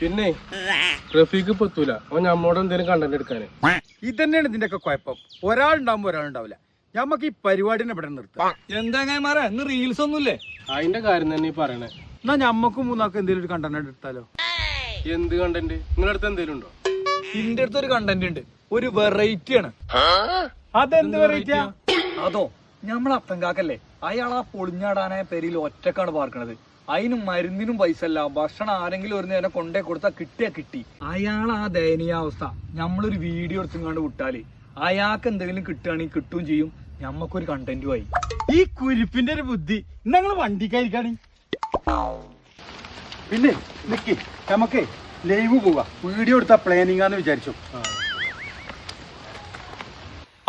പിന്നെ റഫീഖ് പറ്റൂല അവൻ നമ്മോട് എന്തെങ്കിലും കണ്ടന്റ് എടുക്കാന്. ഇതന്നെയാണ് ഇതിന്റെ ഒക്കെ കുഴപ്പം. ഒരാളുണ്ടാവുമ്പോ ഒരാളുണ്ടാവില്ല. ഞമ്മക്ക് ഈ പരിപാടിനെ ഇവിടെ നിർത്താം. എന്താ മാറേ ഇന്ന് റീൽസ് ഒന്നുമില്ലേ? അതിന്റെ കാര്യം തന്നെ ഈ പറയണേ. എന്നാ ഞമ്മക്കും മൂന്നാൾക്ക് എന്തെങ്കിലും ഒരു കണ്ടന്റ് എടുത്താലോ? എന്ത് കണ്ടന്റ്? നിങ്ങളുടെ അടുത്ത് എന്തെങ്കിലും ഉണ്ടോ? ഇന്റെ അടുത്ത് ഒരു കണ്ടന്റ് ഉണ്ട്, ഒരു വെറൈറ്റി ആണ്. അതെന്ത് വെറൈറ്റിയാ? അതോ ഞമ്മളെ അപ്പൻകാക്കല്ലേ, അയാൾ ആ പൊളിഞ്ഞാടാനായ പേരിൽ ഒറ്റക്കാണ് പാർക്കണത്. അതിന് മരുന്നിനും പൈസ അല്ല, ഭക്ഷണം ആരെങ്കിലും ഒരു നേരം കൊണ്ടേ കൊടുത്താൽ കിട്ടിയാ കിട്ടി. അയാൾ ആ ദയനീയാവസ്ഥ നമ്മളൊരു വീഡിയോ എടുത്തുകൊണ്ട് വിട്ടാല് അയാൾക്ക് എന്തെങ്കിലും കിട്ടുകയാണെങ്കിൽ കിട്ടുകയും ചെയ്യും, ഞമ്മക്കൊരു കണ്ടന്റുമായി. ഈ കുരിപ്പിന്റെ ഒരു ബുദ്ധി ഞങ്ങള് വണ്ടിക്കായിരിക്കാണ്. പിന്നെ നിക്ക്, നമുക്ക് ലൈവ് പോവാ, വീഡിയോ എടുത്ത പ്ലാനിങ്ങാന്ന് വിചാരിച്ചു.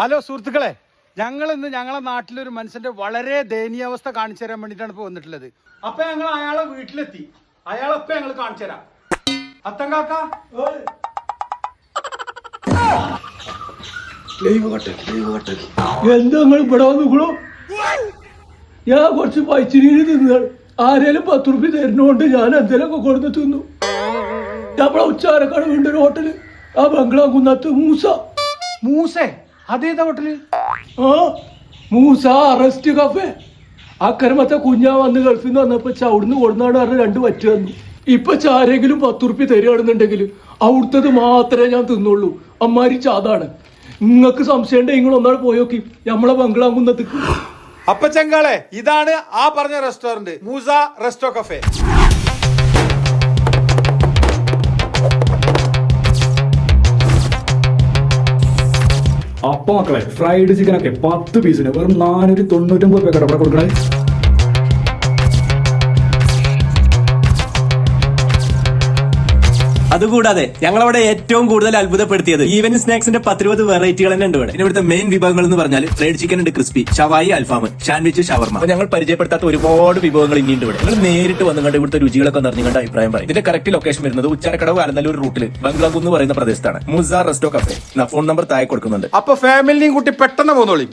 ഹലോ സുഹൃത്തുക്കളെ, ഞങ്ങൾ ഇന്ന് ഞങ്ങളെ നാട്ടിലൊരു മനുഷ്യന്റെ വളരെ ദയനീയാവസ്ഥ കാണിച്ചു തരാൻ വേണ്ടിട്ടാണ് ഇപ്പൊ വന്നിട്ടുള്ളത്. അപ്പൊ ഞങ്ങൾ അയാളെ വീട്ടിലെത്തി. അയാളെപ്പ ഞങ്ങൾ കാണിച്ചു തരാം. അത്തങ്കാക്ക എന്താ നിങ്ങൾ ഇവിടെ വന്നിക്കണോ? ഞാൻ കുറച്ച് പൈച്ചിരി തിന്നാണ്. ആരേലും 10 റുപ്യ തരുന്നോണ്ട് ഞാൻ എന്തെങ്കിലുമൊക്കെ കൊടുത്ത് തിന്നു. നമ്മളെ ഉച്ചാരക്കാട് വീണ്ട ഒരു ഹോട്ടല്, ആ ബംഗ്ലാ കുന്നത്ത് മൂസേ, അതേതാ ഹോട്ടല്? ആ മൂസ റെസ്റ്റ് കഫേ. അക്കരമത്തെ കുഞ്ഞാ വന്ന് ഗൾഫിൽ നിന്ന് വന്നപ്പോ അവിടുന്ന് കൊടുന്നാണ് പറഞ്ഞ 2 വറ്റ് തന്നു. ഇപ്പൊ ആരെങ്കിലും 10 റുപ്യ തരികയാണെന്നുണ്ടെങ്കിൽ അവിടുത്തത് മാത്രമേ ഞാൻ തിന്നുള്ളൂ. അമ്മാരി ചാതാണ്. നിങ്ങൾക്ക് സംശയം ഉണ്ടെങ്കിൽ നിങ്ങൾ ഒന്നാൾ പോയോക്കി നമ്മളെ ബംഗ്ലാ കുന്നത്ത്. അപ്പൊ ചെങ്കാളെ, ഇതാണ് ആ പറഞ്ഞ റെസ്റ്റോറന്റ്, മൂസ റെസ്റ്റോ കഫേ. അപ്പൊ മക്കളെ, ഫ്രൈഡ് ചിക്കൻ ഒക്കെ 10 പീസിന് വെറും 499 രൂപ കടപ്പട കൊടുക്കണേ. അതുകൂടാതെ ഞങ്ങളവിടെ ഏറ്റവും കൂടുതൽ അത്ഭുതപ്പെടുത്തിയത് ഈവനിങ് സ്നാക്സിന്റെ 10-20 വെറൈറ്റികൾ തന്നെ ഉണ്ട് ഇവിടെ. ഇവിടുത്തെ മെയിൻ വിഭവങ്ങൾ എന്ന് പറഞ്ഞാൽ ഫ്രൈഡ് ചിക്കൻ ഉണ്ട്, ക്രിസ്പി, ഷവായി, അൽഫാം, സാൻഡ്വിച്ച്, ഷവർമ. അപ്പൊ ഞങ്ങൾ പരിചയപ്പെടുത്താത്ത ഒരുപാട് വിഭവങ്ങൾ ഇനിയുണ്ട് ഇവിടെ. നിങ്ങൾ നേരിട്ട് വന്നുകൊണ്ട് ഇവിടുത്തെ രുചികളൊക്കെ നിറഞ്ഞുകൊണ്ട് അഭിപ്രായം പറയും. ഇതിന്റെ കറക്റ്റ് ലൊക്കേഷൻ വരുന്നത് ഉച്ചാരക്കടവ് അരനല്ലൂർ റൂട്ടിൽ ബംഗ്ലാവ് എന്ന് പറയുന്ന പ്രദേശത്താണ്. Musa resto cafe. Phone number താഴെ കൊടുക്കുന്നുണ്ട്. അപ്പൊ ഫാമിലിയും കൂട്ടി പെട്ടെന്ന് പോന്നോളി.